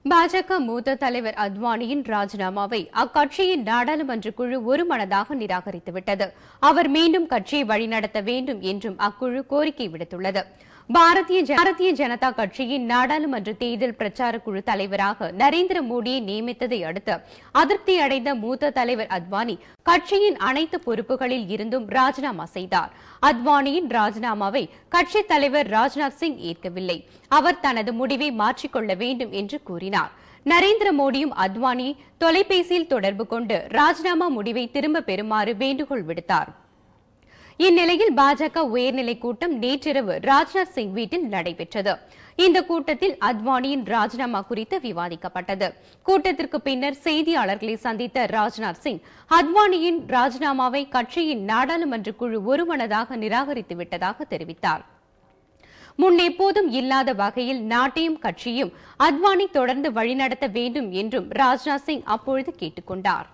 பாஜக மூத்த தலைவர் அத்வானியின் ராஜினாமாவை அக்கட்சியின் நாடாளுமன்ற குழு ஒருமனதாக நிராகரித்துவிட்டது. அவர் மீண்டும் கட்சியை வழிநடத்த வேண்டும் என்றும் அக்குழு கோரிக்கை விடுத்துள்ளது. பாரதிய ஜனதா கட்சியின் நாடாளுமன்ற தேர்தல் பிரச்சார குழு தலைவராக நரேந்திர மோடியை நியமித்ததை அடுத்து அதிருப்தி அடைந்த மூத்த தலைவர் அத்வானி கட்சியின் அனைத்து பொறுப்புகளில் இருந்தும் ராஜினாமா செய்தார். அத்வானியின் ராஜினாமாவை கட்சித் தலைவர் ராஜ்நாத் சிங் ஏற்கவில்லை. அவர் தனது முடிவை மாற்றிக்கொள்ள வேண்டும் என்று கூறினார். நரேந்திர மோடியும் அத்வானியை தொலைபேசியில் தொடர்பு கொண்டு ராஜினாமா முடிவை திரும்ப பெறுமாறு வேண்டுகோள் விடுத்தார். இந்நிலையில் பாஜக உயர்நிலை கூட்டம் நேற்றிரவு ராஜ்நாத் சிங் வீட்டில் நடைபெற்றது. இந்த கூட்டத்தில் அத்வானியின் ராஜினாமா குறித்து விவாதிக்கப்பட்டது. கூட்டத்திற்கு பின்னர் செய்தியாளர்களை சந்தித்த ராஜ்நாத் சிங் அத்வானியின் ராஜினாமாவை கட்சியின் நாடாளுமன்ற குழு ஒருமனதாக நிராகரித்துவிட்டதாக தெரிவித்தார். முன்னெப்போதும் இல்லாத வகையில் நாட்டையும் கட்சியும் அத்வானி தொடர்ந்து வழிநடத்த வேண்டும் என்றும் ராஜ்நாத் சிங் அப்பொழுது கேட்டுக் கொண்டார்.